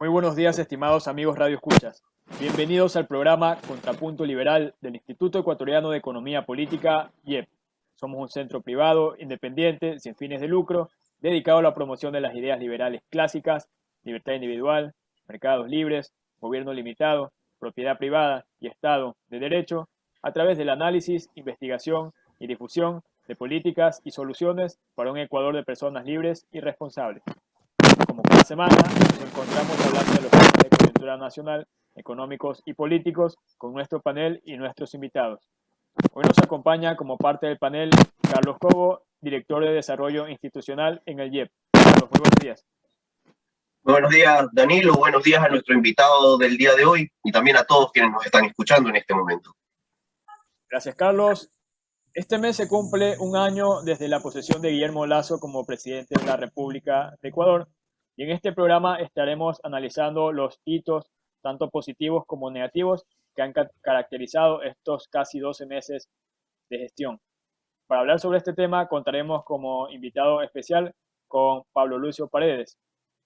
Muy buenos días, estimados amigos Radio Escuchas. Bienvenidos al programa Contrapunto Liberal del Instituto Ecuatoriano de Economía Política, IEP. Somos un centro privado, independiente, sin fines de lucro, dedicado a la promoción de las ideas liberales clásicas, libertad individual, mercados libres, gobierno limitado, propiedad privada y Estado de Derecho, a través del análisis, investigación y difusión de políticas y soluciones para un Ecuador de personas libres y responsables. Como cada semana, nos encontramos hablando de los temas de coyuntura nacional, económicos y políticos con nuestro panel y nuestros invitados. Hoy nos acompaña como parte del panel Carlos Cobo, director de Desarrollo Institucional en el IEP. Carlos, muy buenos días. Buenos días, Danilo. Buenos días a nuestro invitado del día de hoy y también a todos quienes nos están escuchando en este momento. Gracias, Carlos. Este mes se cumple un año desde la posesión de Guillermo Lasso como presidente de la República de Ecuador. Y en este programa estaremos analizando los hitos, tanto positivos como negativos, que han caracterizado estos casi 12 meses de gestión. Para hablar sobre este tema, contaremos como invitado especial con Pablo Lucio Paredes.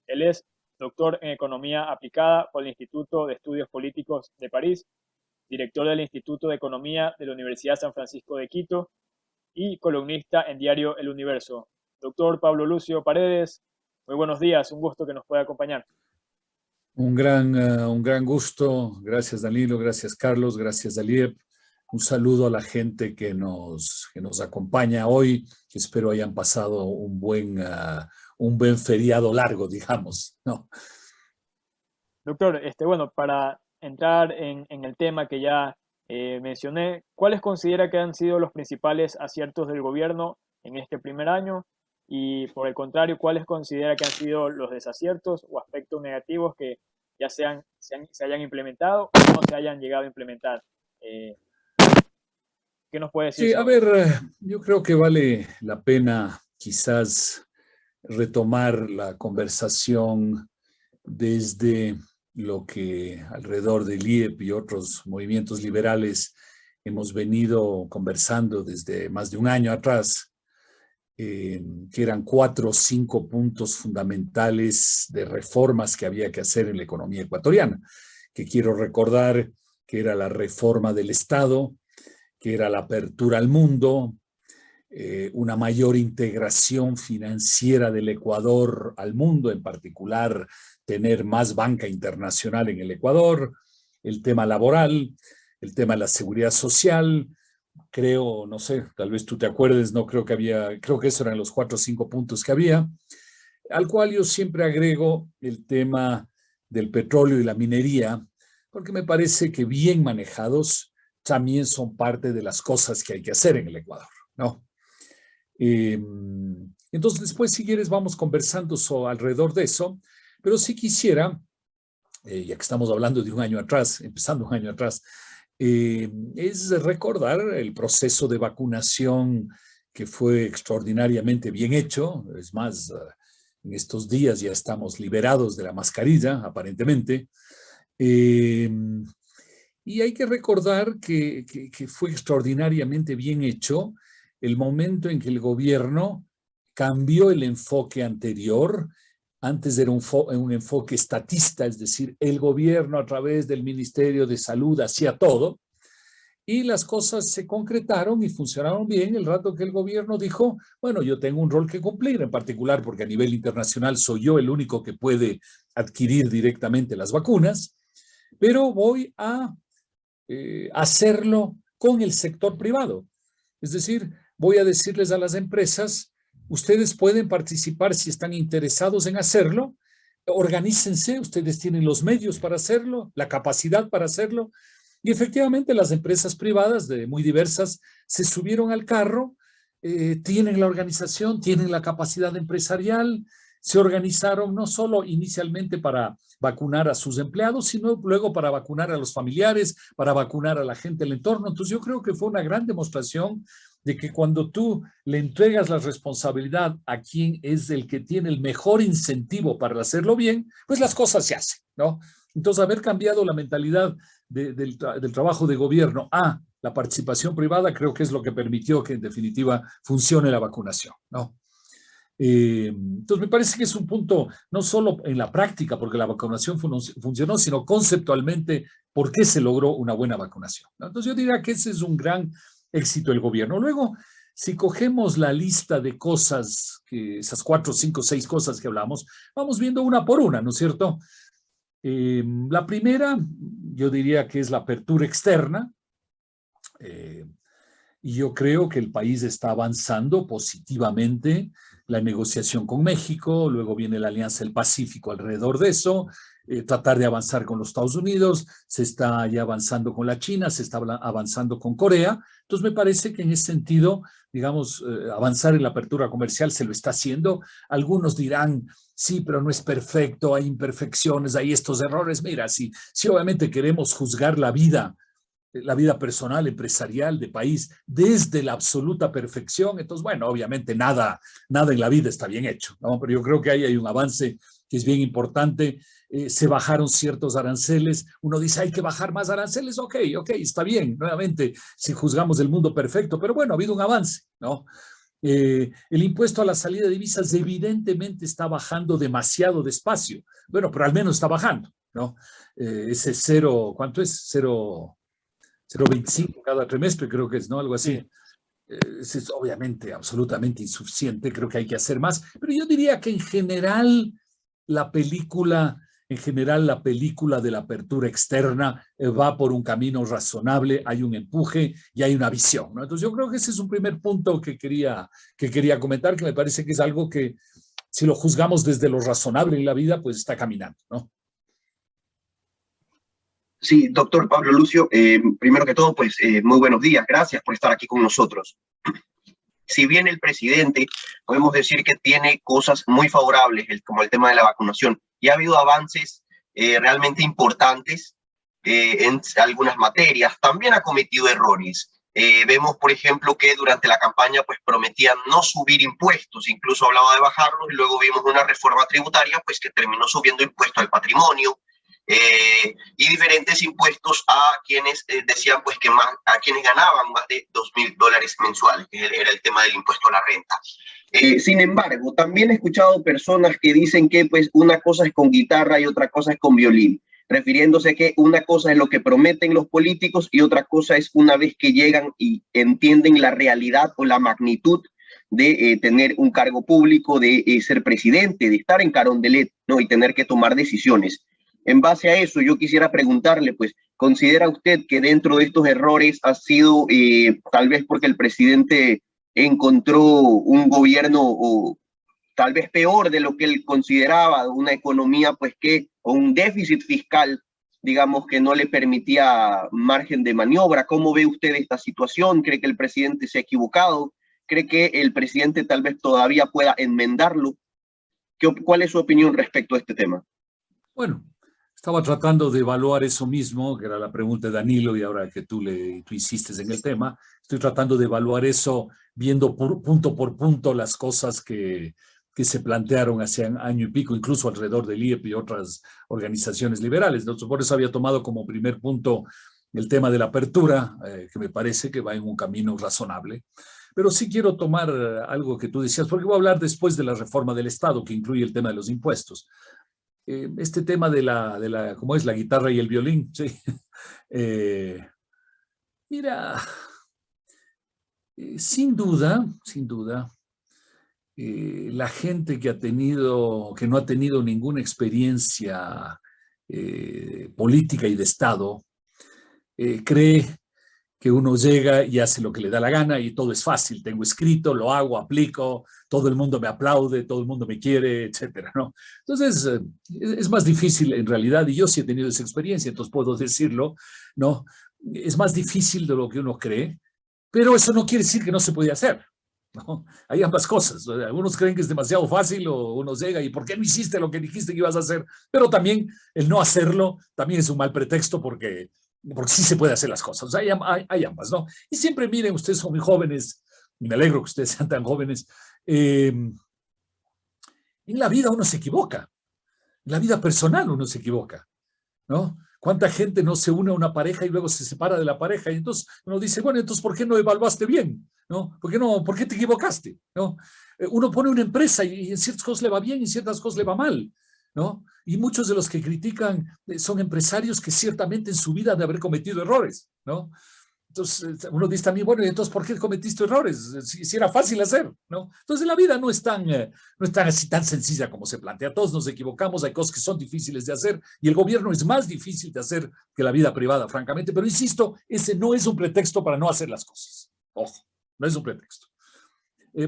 Él es doctor en Economía Aplicada por el Instituto de Estudios Políticos de París, director del Instituto de Economía de la Universidad San Francisco de Quito y columnista en diario El Universo. Doctor Pablo Lucio Paredes, muy buenos días, un gusto que nos pueda acompañar. Un gran gusto. Gracias, Danilo. Gracias, Carlos. Gracias, Daliep. Un saludo a la gente que nos acompaña hoy. Espero hayan pasado un buen feriado largo, digamos, ¿no? Doctor, bueno, para entrar en el tema que ya mencioné, ¿cuáles considera que han sido los principales aciertos del gobierno en este primer año? Y por el contrario, ¿cuáles considera que han sido los desaciertos o aspectos negativos que ya se hayan implementado o no se hayan llegado a implementar? ¿Qué nos puede decir? Sí, a ver, yo creo que vale la pena quizás retomar la conversación desde lo que alrededor del IEP y otros movimientos liberales hemos venido conversando desde más de un año atrás, que eran 4 o 5 puntos fundamentales de reformas que había que hacer en la economía ecuatoriana, que quiero recordar que era la reforma del Estado, que era la apertura al mundo, una mayor integración financiera del Ecuador al mundo, en particular tener más banca internacional en el Ecuador, el tema laboral, el tema de la seguridad social. Creo, no sé, tal vez tú te acuerdes, no creo creo que esos eran los 4 o 5 puntos que había, al cual yo siempre agrego el tema del petróleo y la minería, porque me parece que bien manejados también son parte de las cosas que hay que hacer en el Ecuador, ¿no? Entonces, después, si quieres, vamos conversando alrededor de eso, pero sí quisiera, ya que estamos hablando de un año atrás, empezando un año atrás, es recordar el proceso de vacunación que fue extraordinariamente bien hecho. Es más, en estos días ya estamos liberados de la mascarilla, aparentemente. Y hay que recordar que fue extraordinariamente bien hecho el momento en que el gobierno cambió el enfoque anterior. Antes era un enfoque estatista, es decir, el gobierno a través del Ministerio de Salud hacía todo, y las cosas se concretaron y funcionaron bien el rato que el gobierno dijo, bueno, yo tengo un rol que cumplir, en particular porque a nivel internacional soy yo el único que puede adquirir directamente las vacunas, pero voy a hacerlo con el sector privado. Es decir, voy a decirles a las empresas, ustedes pueden participar si están interesados en hacerlo, organícense, ustedes tienen los medios para hacerlo, la capacidad para hacerlo, y efectivamente las empresas privadas muy diversas se subieron al carro, tienen la organización, tienen la capacidad empresarial, se organizaron no solo inicialmente para vacunar a sus empleados, sino luego para vacunar a los familiares, para vacunar a la gente del entorno. Entonces yo creo que fue una gran demostración de que cuando tú le entregas la responsabilidad a quien es el que tiene el mejor incentivo para hacerlo bien, pues las cosas se hacen, ¿no? Entonces haber cambiado la mentalidad del trabajo de gobierno a la participación privada creo que es lo que permitió que en definitiva funcione la vacunación, ¿no? Entonces me parece que es un punto no solo en la práctica, porque la vacunación funcionó, sino conceptualmente, por qué se logró una buena vacunación, ¿no? Entonces yo diría que ese es un gran éxito del gobierno. Luego, si cogemos la lista de cosas, esas 4, 5, 6 cosas que hablamos, vamos viendo una por una, ¿no es cierto? La primera, yo diría que es la apertura externa. Y yo creo que el país está avanzando positivamente. La negociación con México, luego viene la Alianza del Pacífico alrededor de eso, tratar de avanzar con los Estados Unidos, se está ya avanzando con la China, se está avanzando con Corea. Entonces me parece que en ese sentido, digamos, avanzar en la apertura comercial se lo está haciendo. Algunos dirán, sí, pero no es perfecto, hay imperfecciones, hay estos errores. Mira, si obviamente queremos juzgar la vida personal, empresarial, de país, desde la absoluta perfección. Entonces, bueno, obviamente nada en la vida está bien hecho, ¿no? Pero yo creo que ahí hay un avance que es bien importante. Se bajaron ciertos aranceles. Uno dice, hay que bajar más aranceles. Ok, está bien. Nuevamente, si juzgamos el mundo perfecto, pero bueno, ha habido un avance, ¿no? El impuesto a la salida de divisas evidentemente está bajando demasiado despacio. Bueno, pero al menos está bajando, ¿no? Ese cero, ¿cuánto es? 0,25 cada trimestre, creo que es, ¿no? Algo así. Sí. Es obviamente absolutamente insuficiente, creo que hay que hacer más, pero yo diría que en general la película de la apertura externa va por un camino razonable, hay un empuje y hay una visión, ¿no? Entonces yo creo que ese es un primer punto que quería comentar, que me parece que es algo que si lo juzgamos desde lo razonable en la vida, pues está caminando, ¿no? Sí, doctor Pablo Lucio, primero que todo, pues muy buenos días, gracias por estar aquí con nosotros. Si bien el presidente, podemos decir que tiene cosas muy favorables, como el tema de la vacunación, y ha habido avances realmente importantes en algunas materias, también ha cometido errores. Vemos, por ejemplo, que durante la campaña pues prometían no subir impuestos, incluso hablaba de bajarlos, y luego vimos una reforma tributaria pues que terminó subiendo impuestos al patrimonio, y diferentes impuestos a quienes decían pues que más, a quienes ganaban más de $2,000 mensuales, que era el tema del impuesto a la renta. Sin embargo, también he escuchado personas que dicen que pues una cosa es con guitarra y otra cosa es con violín, refiriéndose a que una cosa es lo que prometen los políticos y otra cosa es una vez que llegan y entienden la realidad o la magnitud de tener un cargo público, de ser presidente, de estar en Carondelet, ¿no? Y tener que tomar decisiones. En base a eso, yo quisiera preguntarle, pues, ¿considera usted que dentro de estos errores ha sido tal vez porque el presidente encontró un gobierno o tal vez peor de lo que él consideraba, una economía pues o un déficit fiscal, digamos, que no le permitía margen de maniobra? ¿Cómo ve usted esta situación? ¿Cree que el presidente se ha equivocado? ¿Cree que el presidente tal vez todavía pueda enmendarlo? ¿Cuál es su opinión respecto a este tema? Bueno, estaba tratando de evaluar eso mismo, que era la pregunta de Danilo, y ahora que tú insistes en el tema, estoy tratando de evaluar eso viendo punto por punto las cosas que se plantearon hace año y pico, incluso alrededor del IEP y otras organizaciones liberales. Entonces, por eso había tomado como primer punto el tema de la apertura, que me parece que va en un camino razonable. Pero sí quiero tomar algo que tú decías, porque voy a hablar después de la reforma del Estado, que incluye el tema de los impuestos. Este tema de ¿cómo es? La guitarra y el violín, sí. Mira, sin duda, la gente que no ha tenido ninguna experiencia política y de Estado, cree que uno llega y hace lo que le da la gana y todo es fácil. Tengo escrito, lo hago, aplico, todo el mundo me aplaude, todo el mundo me quiere, etcétera, ¿no? Entonces, es más difícil en realidad, y yo sí he tenido esa experiencia, entonces puedo decirlo, ¿no? Es más difícil de lo que uno cree, pero eso no quiere decir que no se puede hacer, ¿no? Hay ambas cosas. Algunos creen que es demasiado fácil o uno llega y ¿por qué no hiciste lo que dijiste que ibas a hacer? Pero también el no hacerlo también es un mal pretexto porque sí se puede hacer las cosas. Hay ambas, ¿no? Y siempre miren, ustedes son muy jóvenes, y me alegro que ustedes sean tan jóvenes. En la vida uno se equivoca, en la vida personal uno se equivoca, ¿no? ¿Cuánta gente no se une a una pareja y luego se separa de la pareja? Y entonces uno dice, bueno, entonces, ¿por qué no evaluaste bien? ¿No? ¿Por qué te equivocaste? ¿No? Uno pone una empresa y en ciertas cosas le va bien y en ciertas cosas le va mal, ¿no? Y muchos de los que critican son empresarios que ciertamente en su vida han de haber cometido errores, ¿no? Entonces uno dice también, bueno, ¿y entonces por qué cometiste errores? Si era fácil hacer, ¿no? Entonces la vida no es tan así tan sencilla como se plantea. Todos nos equivocamos, hay cosas que son difíciles de hacer y el gobierno es más difícil de hacer que la vida privada, francamente. Pero insisto, ese no es un pretexto para no hacer las cosas. Ojo, no es un pretexto.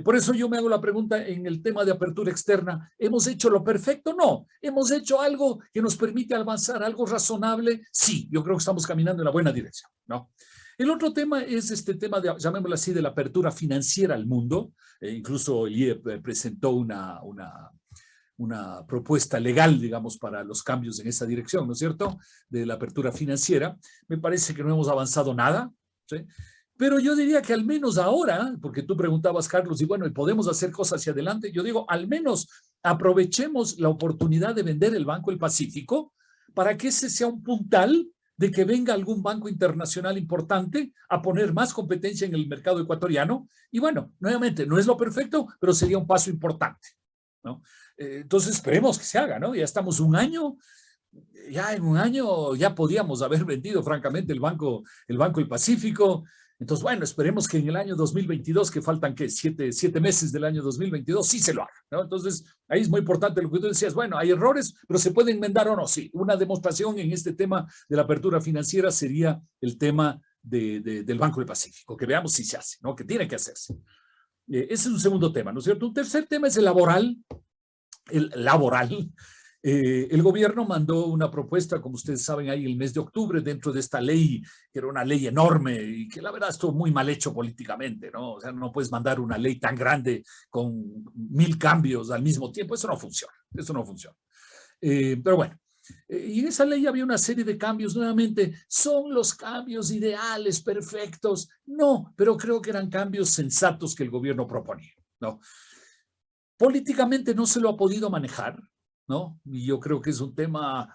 Por eso yo me hago la pregunta en el tema de apertura externa. ¿Hemos hecho lo perfecto? No. ¿Hemos hecho algo que nos permite avanzar, algo razonable? Sí, yo creo que estamos caminando en la buena dirección, ¿no? El otro tema es este tema de, llamémoslo así, de la apertura financiera al mundo. Incluso el IEP presentó una propuesta legal, digamos, para los cambios en esa dirección, ¿no es cierto? De la apertura financiera. Me parece que no hemos avanzado nada, ¿sí? Pero yo diría que al menos ahora, porque tú preguntabas, Carlos, y bueno, ¿y podemos hacer cosas hacia adelante? Yo digo, al menos aprovechemos la oportunidad de vender el Banco del Pacífico para que ese sea un puntal de que venga algún banco internacional importante a poner más competencia en el mercado ecuatoriano. Y bueno, nuevamente, no es lo perfecto, pero sería un paso importante, ¿no? Entonces esperemos que se haga, ¿no? Ya estamos un año, ya en un año ya podíamos haber vendido francamente el Banco del Pacífico. Entonces, bueno, esperemos que en el año 2022, que faltan, ¿qué? Siete meses del año 2022, sí se lo haga, ¿no? Entonces, ahí es muy importante lo que tú decías. Bueno, hay errores, pero ¿se puede enmendar o no? Sí. Una demostración en este tema de la apertura financiera sería el tema del Banco del Pacífico, que veamos si se hace, ¿no? Que tiene que hacerse. Ese es un segundo tema, ¿no es cierto? Un tercer tema es el laboral. El gobierno mandó una propuesta, como ustedes saben, ahí el mes de octubre, dentro de esta ley, que era una ley enorme y que la verdad estuvo muy mal hecho políticamente, ¿no? O sea, no puedes mandar una ley tan grande con 1000 cambios al mismo tiempo, eso no funciona, eso no funciona. Pero bueno, y en esa ley había una serie de cambios, nuevamente, ¿son los cambios ideales, perfectos? No, pero creo que eran cambios sensatos que el gobierno proponía, ¿no? Políticamente no se lo ha podido manejar, ¿no? Y yo creo que es un tema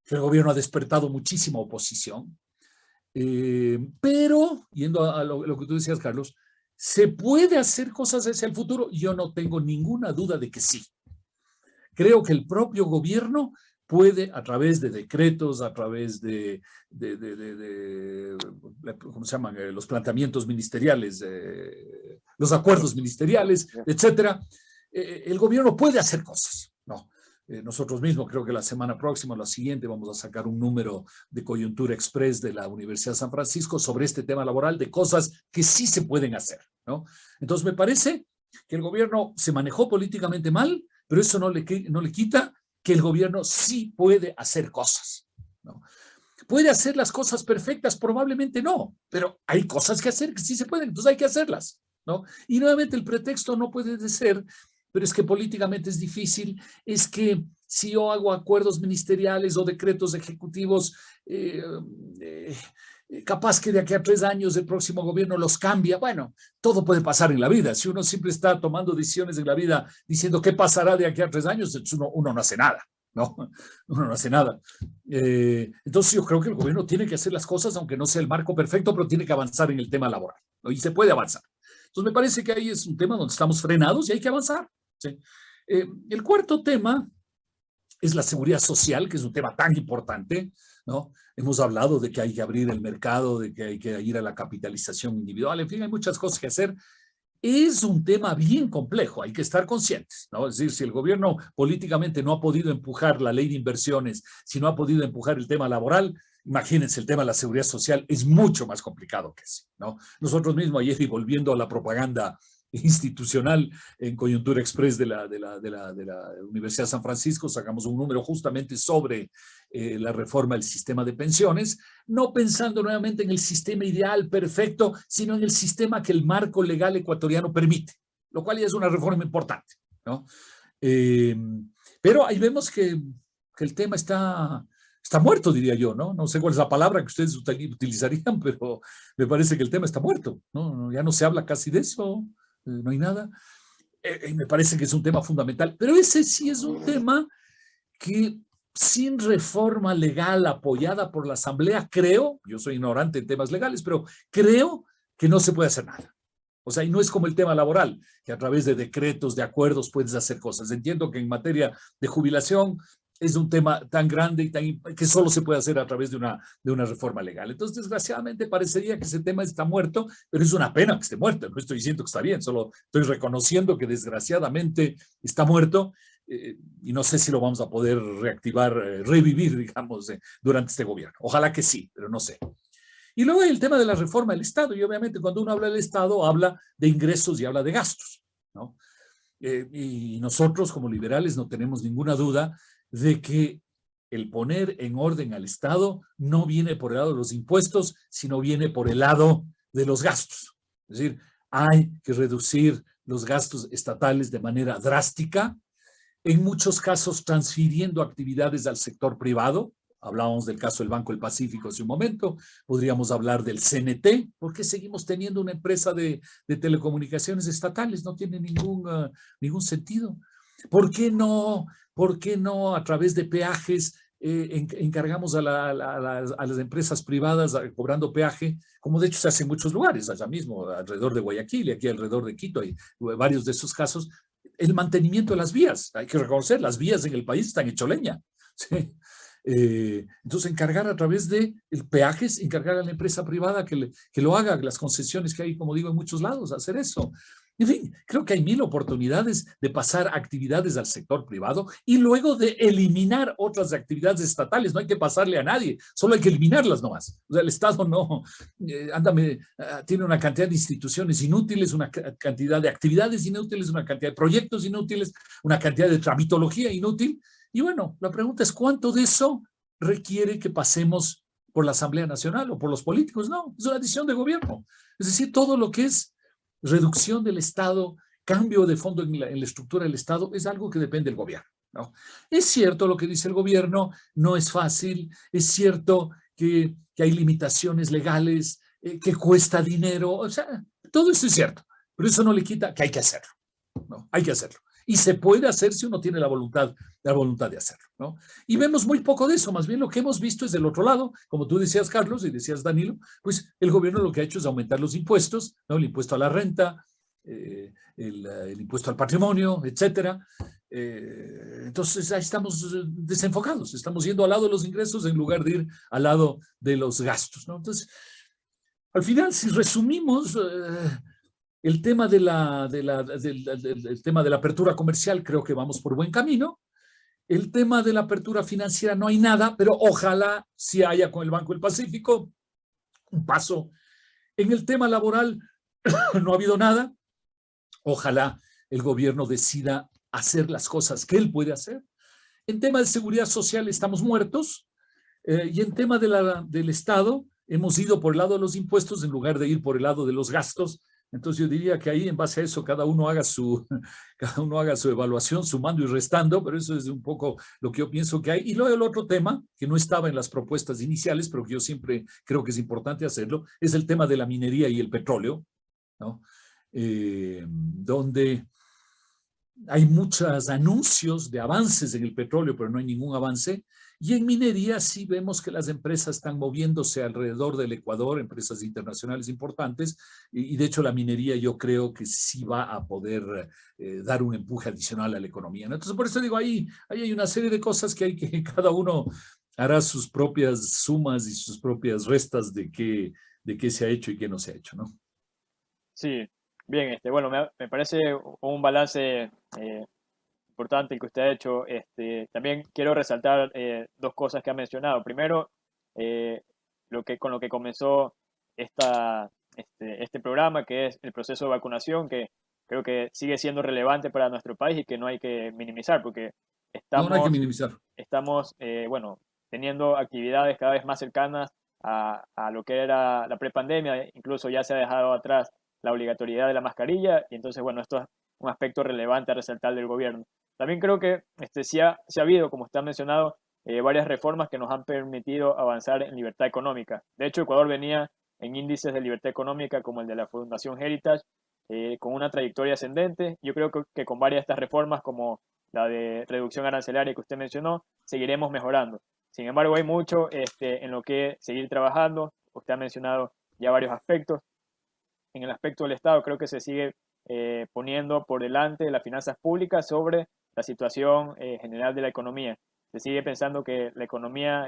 que el gobierno ha despertado muchísima oposición. Pero, yendo a lo que tú decías, Carlos, ¿se puede hacer cosas hacia el futuro? Yo no tengo ninguna duda de que sí. Creo que el propio gobierno puede, a través de decretos, a través ¿cómo se llaman? Los planteamientos ministeriales, los acuerdos ministeriales, etcétera, el gobierno puede hacer cosas, ¿no? Nosotros mismos, creo que la semana próxima o la siguiente, vamos a sacar un número de Coyuntura Express de la Universidad de San Francisco sobre este tema laboral, de cosas que sí se pueden hacer, ¿no? Entonces, me parece que el gobierno se manejó políticamente mal, pero eso no le quita que el gobierno sí puede hacer cosas, ¿no? ¿Puede hacer las cosas perfectas? Probablemente no, pero hay cosas que hacer que sí se pueden, entonces hay que hacerlas, ¿no? Y nuevamente el pretexto no puede ser, pero es que políticamente es difícil, es que si yo hago acuerdos ministeriales o decretos ejecutivos, capaz que de aquí a 3 años el próximo gobierno los cambia. Bueno, todo puede pasar en la vida. Si uno siempre está tomando decisiones en la vida diciendo qué pasará de aquí a 3 años, uno no hace nada, ¿no? Uno no hace nada. Entonces yo creo que el gobierno tiene que hacer las cosas, aunque no sea el marco perfecto, pero tiene que avanzar en el tema laboral, ¿no? Y se puede avanzar. Entonces me parece que ahí es un tema donde estamos frenados y hay que avanzar, ¿sí? El cuarto tema es la seguridad social, que es un tema tan importante, ¿no? Hemos hablado de que hay que abrir el mercado, de que hay que ir a la capitalización individual, en fin, hay muchas cosas que hacer. Es un tema bien complejo, hay que estar conscientes, ¿no? Es decir, si el gobierno políticamente no ha podido empujar la ley de inversiones, si no ha podido empujar el tema laboral, imagínense, el tema de la seguridad social es mucho más complicado que eso, ¿no? Nosotros mismos ayer, y volviendo a la propaganda institucional en Coyuntura Express de la Universidad de San Francisco, sacamos un número justamente sobre la reforma del sistema de pensiones, no pensando nuevamente en el sistema ideal, perfecto, sino en el sistema que el marco legal ecuatoriano permite, lo cual ya es una reforma importante, ¿no? Pero ahí vemos que el tema está muerto, diría yo, ¿no? No sé cuál es la palabra que ustedes utilizarían, pero me parece que el tema está muerto, ¿no? Ya no se habla casi de eso. No hay nada. Me parece que es un tema fundamental, pero ese sí es un tema que sin reforma legal apoyada por la Asamblea, creo, yo soy ignorante en temas legales, pero creo que no se puede hacer nada. O sea, y no es como el tema laboral, que a través de decretos, de acuerdos puedes hacer cosas. Entiendo que en materia de jubilación es un tema tan grande y que solo se puede hacer a través de una reforma legal. Entonces, desgraciadamente, parecería que ese tema está muerto, pero es una pena que esté muerto. No estoy diciendo que está bien, solo estoy reconociendo que desgraciadamente está muerto y no sé si lo vamos a poder reactivar, revivir, digamos, durante este gobierno. Ojalá que sí, pero no sé. Y luego hay el tema de la reforma del Estado, y obviamente cuando uno habla del Estado, habla de ingresos y habla de gastos, ¿no? Y nosotros como liberales no tenemos ninguna duda de que el poner en orden al Estado no viene por el lado de los impuestos, sino viene por el lado de los gastos. Es decir, hay que reducir los gastos estatales de manera drástica, en muchos casos transfiriendo actividades al sector privado. Hablábamos del caso del Banco del Pacífico hace un momento, podríamos hablar del CNT, porque seguimos teniendo una empresa de telecomunicaciones estatales, no tiene ningún sentido. ¿Por qué no a través de peajes encargamos a las empresas privadas cobrando peaje, como de hecho se hace en muchos lugares, allá mismo, alrededor de Guayaquil y aquí alrededor de Quito, hay varios de esos casos, el mantenimiento de las vías? Hay que reconocer, las vías en el país están hecho leña. ¿Sí? Entonces, encargar a través de peajes, encargar a la empresa privada que lo haga, las concesiones que hay, como digo, en muchos lados, hacer eso. En fin, creo que hay mil oportunidades de pasar actividades al sector privado y luego de eliminar otras actividades estatales. No hay que pasarle a nadie, solo hay que eliminarlas nomás. O sea, el Estado no, tiene una cantidad de instituciones inútiles, una cantidad de actividades inútiles, una cantidad de proyectos inútiles, una cantidad de tramitología inútil. Y bueno, la pregunta es, ¿cuánto de eso requiere que pasemos por la Asamblea Nacional o por los políticos? No, es una decisión de gobierno. Es decir, todo lo que es reducción del Estado, cambio de fondo en la estructura del Estado, es algo que depende del gobierno, ¿no? Es cierto lo que dice el gobierno, no es fácil, es cierto que hay limitaciones legales, que cuesta dinero, o sea, todo eso es cierto, pero eso no le quita que hay que hacerlo, ¿no? Hay que hacerlo. Y se puede hacer si uno tiene la voluntad de hacerlo, ¿no? Y vemos muy poco de eso, más bien lo que hemos visto es del otro lado, como tú decías, Carlos, y decías, Danilo, pues el gobierno lo que ha hecho es aumentar los impuestos, ¿no? El impuesto a la renta, el impuesto al patrimonio, etcétera. Entonces ahí estamos desenfocados, estamos yendo al lado de los ingresos en lugar de ir al lado de los gastos, ¿no? Entonces, al final, si resumimos el tema el tema de la apertura comercial, creo que vamos por buen camino. El tema de la apertura financiera no hay nada, pero ojalá sí haya con el Banco del Pacífico un paso. En el tema laboral no ha habido nada. Ojalá el gobierno decida hacer las cosas que él puede hacer. En tema de seguridad social estamos muertos. Y en tema del Estado hemos ido por el lado de los impuestos en lugar de ir por el lado de los gastos. Entonces yo diría que ahí en base a eso cada uno haga su evaluación sumando y restando, pero eso es un poco lo que yo pienso que hay. Y luego el otro tema que no estaba en las propuestas iniciales, pero que yo siempre creo que es importante hacerlo, es el tema de la minería y el petróleo, ¿no? Donde hay muchos anuncios de avances en el petróleo, pero no hay ningún avance. Y en minería sí vemos que las empresas están moviéndose alrededor del Ecuador, empresas internacionales importantes, y de hecho la minería yo creo que sí va a poder dar un empuje adicional a la economía, ¿no? Entonces por eso digo, ahí hay una serie de cosas que hay que cada uno hará sus propias sumas y sus propias restas de qué se ha hecho y qué no se ha hecho, ¿no? Sí, bien, bueno, me parece un balance importante el que usted ha hecho. También quiero resaltar dos cosas que ha mencionado. Primero, eh, con lo que comenzó este programa, que es el proceso de vacunación, que creo que sigue siendo relevante para nuestro país y que no hay que minimizar, porque No, no hay que estamos, minimizar. bueno, teniendo actividades cada vez más cercanas a lo que era la prepandemia. Incluso ya se ha dejado atrás la obligatoriedad de la mascarilla, y entonces, bueno, esto es un aspecto relevante a resaltar del gobierno. También creo que sí ha habido, como está mencionado, varias reformas que nos han permitido avanzar en libertad económica. De hecho, Ecuador venía en índices de libertad económica como el de la Fundación Heritage, con una trayectoria ascendente. Yo creo que con varias de estas reformas, como la de reducción arancelaria que usted mencionó, seguiremos mejorando. Sin embargo, hay mucho en lo que seguir trabajando. Usted ha mencionado ya varios aspectos. en el aspecto del Estado, creo que se sigue poniendo por delante las finanzas públicas sobre la situación general de la economía. Se sigue pensando que la economía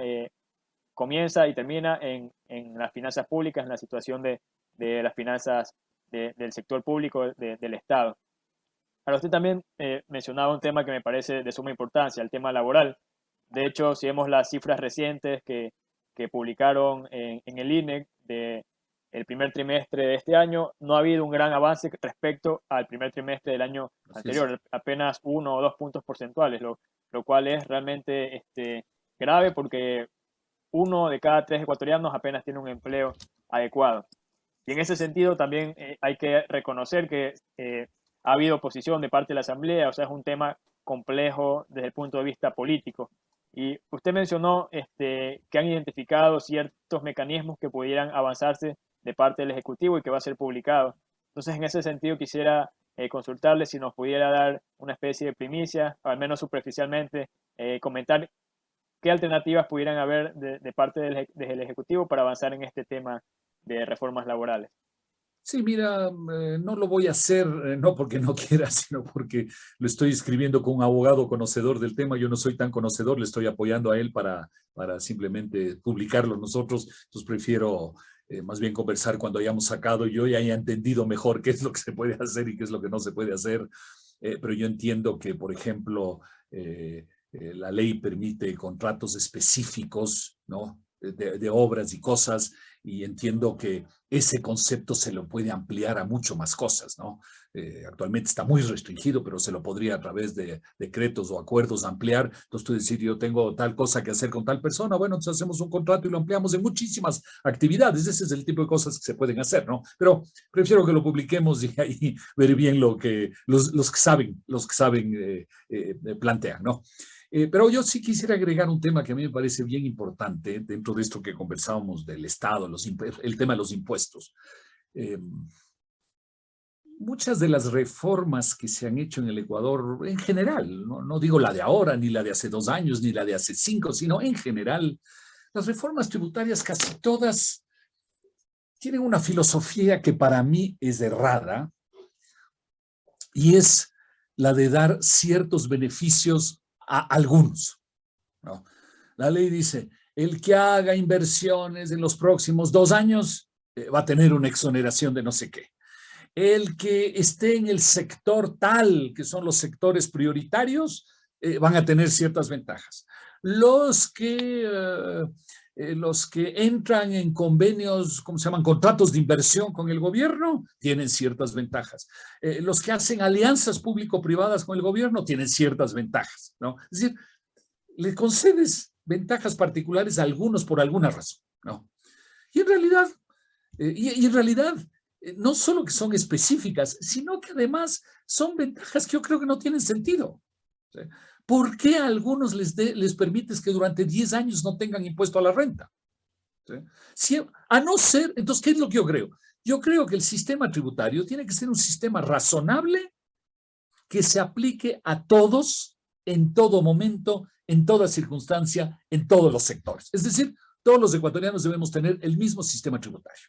comienza y termina en las finanzas públicas, en la situación de las finanzas del sector público, del Estado. Ahora, usted también mencionaba un tema que me parece de suma importancia, el tema laboral. De hecho, si vemos las cifras recientes que publicaron en el INE del primer trimestre de este año, no ha habido un gran avance respecto al primer trimestre del año anterior, apenas 1 o 2 puntos porcentuales, lo cual es realmente grave porque 1 de cada 3 ecuatorianos apenas tiene un empleo adecuado. Y en ese sentido también hay que reconocer que ha habido oposición de parte de la Asamblea, o sea, es un tema complejo desde el punto de vista político. Y usted mencionó que han identificado ciertos mecanismos que pudieran avanzarse de parte del Ejecutivo y que va a ser publicado. Entonces, en ese sentido, quisiera consultarle si nos pudiera dar una especie de primicia, al menos superficialmente, comentar qué alternativas pudieran haber de parte del Ejecutivo para avanzar en este tema de reformas laborales. Sí, mira, no lo voy a hacer, no porque no quiera, sino porque lo estoy escribiendo con un abogado conocedor del tema. Yo no soy tan conocedor, le estoy apoyando a él para simplemente publicarlo nosotros. Entonces prefiero más bien conversar cuando hayamos sacado, yo ya haya entendido mejor qué es lo que se puede hacer y qué es lo que no se puede hacer. Pero yo entiendo que, por ejemplo, la ley permite contratos específicos, ¿no? De obras y cosas, y entiendo que ese concepto se lo puede ampliar a mucho más cosas, ¿no? Actualmente está muy restringido, pero se lo podría a través de decretos o acuerdos ampliar. Entonces tú decir, yo tengo tal cosa que hacer con tal persona, bueno, entonces hacemos un contrato y lo ampliamos en muchísimas actividades. Ese es el tipo de cosas que se pueden hacer, ¿no? Pero prefiero que lo publiquemos y ahí ver bien lo que los que saben plantean, ¿no? Pero yo sí quisiera agregar un tema que a mí me parece bien importante dentro de esto que conversábamos del Estado, el tema de los impuestos. Muchas de las reformas que se han hecho en el Ecuador, en general, no digo la de ahora, ni la de hace 2 años, ni la de hace 5, sino en general, las reformas tributarias casi todas tienen una filosofía que para mí es errada, y es la de dar ciertos beneficios a algunos, ¿no? La ley dice, el que haga inversiones en los próximos 2 años va a tener una exoneración de no sé qué. El que esté en el sector tal, que son los sectores prioritarios, van a tener ciertas ventajas. Los que entran en convenios, ¿cómo se llaman? Contratos de inversión con el gobierno, tienen ciertas ventajas. Los que hacen alianzas público-privadas con el gobierno tienen ciertas ventajas, ¿no? Es decir, le concedes ventajas particulares a algunos por alguna razón, ¿no? Y en realidad, no solo que son específicas, sino que además son ventajas que yo creo que no tienen sentido. ¿Sí? ¿Por qué a algunos les permites que durante 10 años no tengan impuesto a la renta? ¿Sí? A no ser, entonces, ¿qué es lo que yo creo? Yo creo que el sistema tributario tiene que ser un sistema razonable que se aplique a todos, en todo momento, en toda circunstancia, en todos los sectores. Es decir, todos los ecuatorianos debemos tener el mismo sistema tributario.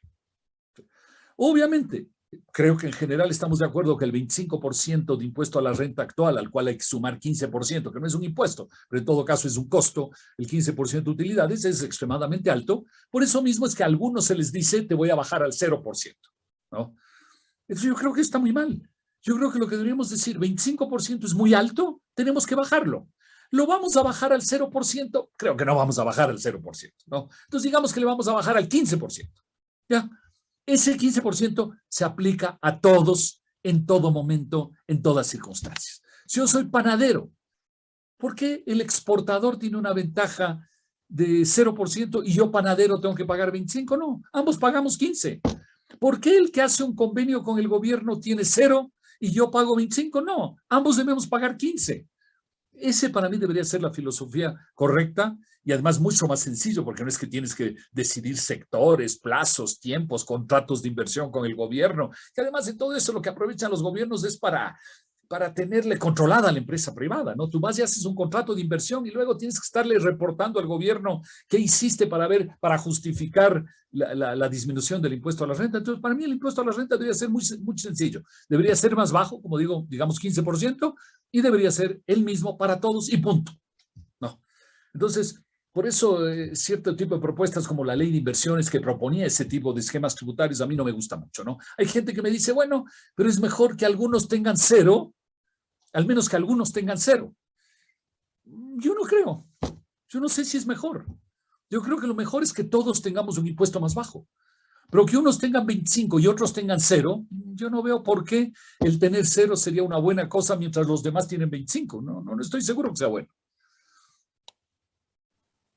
Obviamente, creo que en general estamos de acuerdo que el 25% de impuesto a la renta actual, al cual hay que sumar 15%, que no es un impuesto, pero en todo caso es un costo, el 15% de utilidades es extremadamente alto. Por eso mismo es que a algunos se les dice, te voy a bajar al 0%, ¿no? Entonces yo creo que está muy mal. Yo creo que lo que deberíamos decir, 25% es muy alto, tenemos que bajarlo. ¿Lo vamos a bajar al 0%? Creo que no vamos a bajar al 0%, ¿no? Entonces digamos que le vamos a bajar al 15%, ¿ya? Ese 15% se aplica a todos, en todo momento, en todas circunstancias. Si yo soy panadero, ¿por qué el exportador tiene una ventaja de 0% y yo panadero tengo que pagar 25%? No, ambos pagamos 15%. ¿Por qué el que hace un convenio con el gobierno tiene 0 y yo pago 25%? No, ambos debemos pagar 15%. Ese para mí debería ser la filosofía correcta y además mucho más sencillo, porque no es que tienes que decidir sectores, plazos, tiempos, contratos de inversión con el gobierno, que además de todo eso lo que aprovechan los gobiernos es para para tenerle controlada a la empresa privada, ¿no? Tú vas y haces un contrato de inversión y luego tienes que estarle reportando al gobierno qué hiciste para justificar la disminución del impuesto a la renta. Entonces, para mí el impuesto a la renta debería ser muy, muy sencillo. Debería ser más bajo, como digo, digamos 15%, y debería ser el mismo para todos y punto. ¿No? Entonces, por eso cierto tipo de propuestas como la ley de inversiones que proponía ese tipo de esquemas tributarios a mí no me gusta mucho, ¿no? Hay gente que me dice, bueno, pero es mejor que algunos tengan cero, al menos que algunos tengan cero. Yo no creo. Yo no sé si es mejor. Yo creo que lo mejor es que todos tengamos un impuesto más bajo. Pero que unos tengan 25 y otros tengan cero, yo no veo por qué el tener cero sería una buena cosa mientras los demás tienen 25. No estoy seguro que sea bueno.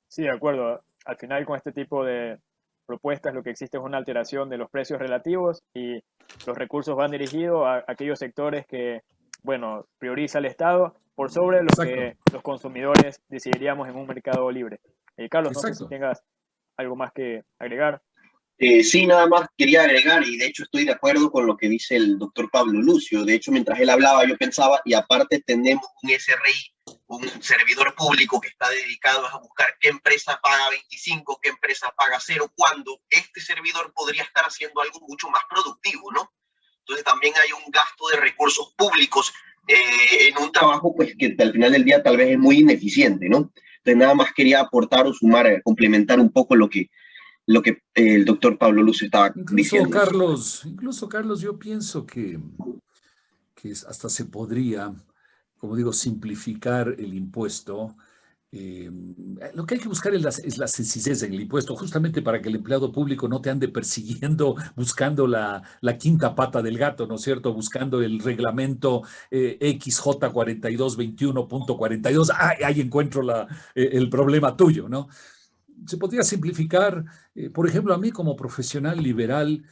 Sí, de acuerdo. Al final, con este tipo de propuestas, lo que existe es una alteración de los precios relativos y los recursos van dirigidos a aquellos sectores que, bueno, prioriza el Estado por sobre lo Exacto, que los consumidores decidiríamos en un mercado libre. Carlos, no sé si exacto. tengas algo más que agregar. Sí, nada más quería agregar, y de hecho estoy de acuerdo con lo que dice el doctor Pablo Lucio. De hecho, mientras él hablaba, yo pensaba, y aparte tenemos un SRI, un servidor público que está dedicado a buscar qué empresa paga 25, qué empresa paga 0, cuando este servidor podría estar haciendo algo mucho más productivo, ¿no? Entonces también hay un gasto de recursos públicos en un trabajo pues que al final del día tal vez es muy ineficiente, ¿no? Entonces nada más quería aportar o sumar, complementar un poco lo que el doctor Pablo Luz estaba diciendo. Incluso Carlos, yo pienso que hasta se podría, como digo, simplificar el impuesto. Lo que hay que buscar es la sencillez en el impuesto, justamente para que el empleado público no te ande persiguiendo, buscando la quinta pata del gato, ¿no es cierto? Buscando el reglamento XJ4221.42. Ahí encuentro el problema tuyo, ¿no? Se podría simplificar, por ejemplo, a mí como profesional liberal,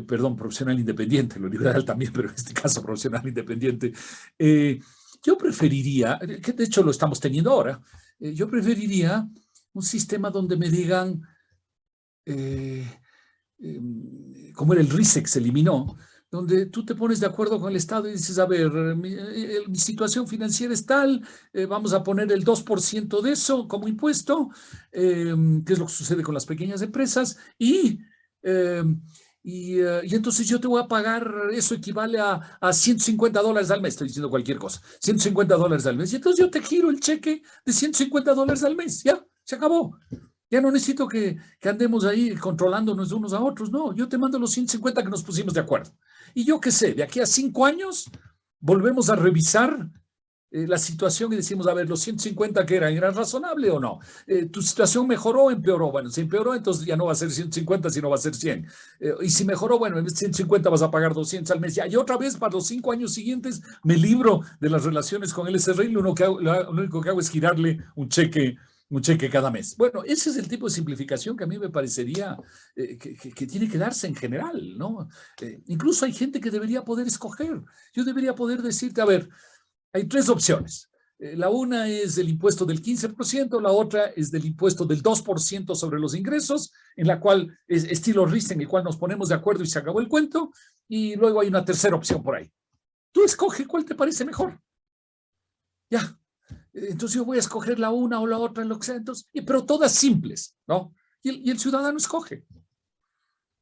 perdón, profesional independiente, lo liberal también, pero en este caso profesional independiente, eh, yo preferiría, que de hecho lo estamos teniendo ahora, yo preferiría un sistema donde me digan, eh, como era el RISEC, se eliminó, donde tú te pones de acuerdo con el Estado y dices, a ver, mi situación financiera es tal, vamos a poner el 2% de eso como impuesto, que es lo que sucede con las pequeñas empresas, eh, y entonces yo te voy a pagar, eso equivale a $150 al mes, estoy diciendo cualquier cosa, $150 al mes, y entonces yo te giro el cheque de $150 al mes, ya, se acabó. Ya no necesito que andemos ahí controlándonos unos a otros, no, yo te mando los 150 que nos pusimos de acuerdo. Y yo qué sé, de aquí a 5 años volvemos a revisar la situación y decimos, a ver, los 150 que eran razonable o no? ¿Tu situación mejoró o empeoró? Bueno, si empeoró, entonces ya no va a ser 150, sino va a ser 100. Y si mejoró, bueno, en vez de 150 vas a pagar 200 al mes. Ya, y otra vez, para los 5 años siguientes, me libro de las relaciones con el SRI, lo único que hago es girarle un cheque cada mes. Bueno, ese es el tipo de simplificación que a mí me parecería que tiene que darse en general, ¿no? Incluso hay gente que debería poder escoger. Yo debería poder decirte, a ver, hay tres opciones. La una es el impuesto del 15%, la otra es del impuesto del 2% sobre los ingresos, en la cual es estilo RIS, en el cual nos ponemos de acuerdo y se acabó el cuento, y luego hay una tercera opción por ahí. Tú escoge cuál te parece mejor. Ya, entonces yo voy a escoger la una o la otra, lo que sea, entonces, pero todas simples, ¿no? Y el ciudadano escoge,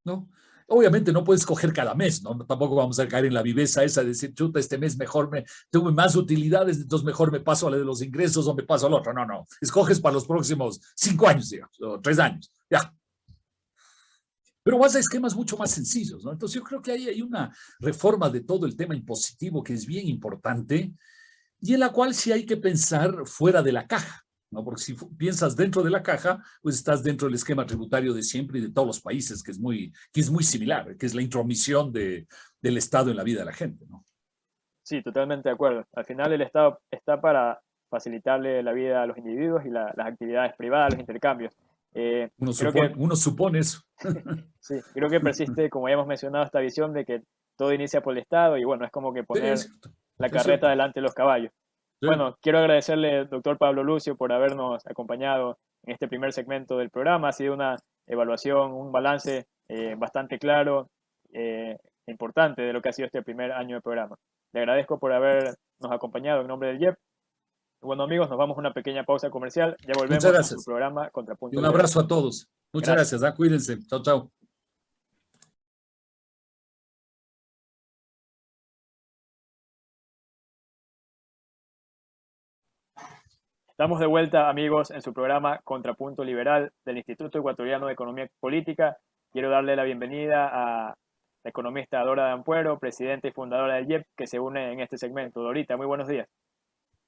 ¿no? Obviamente no puedes escoger cada mes, ¿no? Tampoco vamos a caer en la viveza esa de decir, chuta, este mes mejor tuve más utilidades, entonces mejor me paso a la de los ingresos o me paso al otro. No. Escoges para los próximos 5 años, digamos, o 3 años, ya. Pero vas a esquemas mucho más sencillos, ¿no? Entonces yo creo que ahí hay una reforma de todo el tema impositivo que es bien importante y en la cual sí hay que pensar fuera de la caja, ¿no? Porque si piensas dentro de la caja, pues estás dentro del esquema tributario de siempre y de todos los países, que es muy similar, que es la intromisión del Estado en la vida de la gente, ¿no? Sí, totalmente de acuerdo. Al final el Estado está para facilitarle la vida a los individuos y las actividades privadas, los intercambios. Creo que Uno supone eso. sí, creo que persiste, como ya hemos mencionado, esta visión de que todo inicia por el Estado y bueno, es como que Sí, es poner cierto, la es carreta cierto. delante de los caballos. Sí. Bueno, quiero agradecerle, doctor Pablo Lucio, por habernos acompañado en este primer segmento del programa. Ha sido una evaluación, un balance bastante claro e importante de lo que ha sido este primer año de programa. Le agradezco por habernos acompañado en nombre del IEP. Bueno, amigos, nos vamos a una pequeña pausa comercial. Ya volvemos a su programa Contrapunto Y un Liberal. abrazo a todos. Muchas gracias. Cuídense. Chao, chao. Estamos de vuelta, amigos, en su programa Contrapunto Liberal del Instituto Ecuatoriano de Economía Política. Quiero darle la bienvenida a la economista Dora D'Ampuero, presidenta y fundadora del IEP, que se une en este segmento. Dorita, muy buenos días.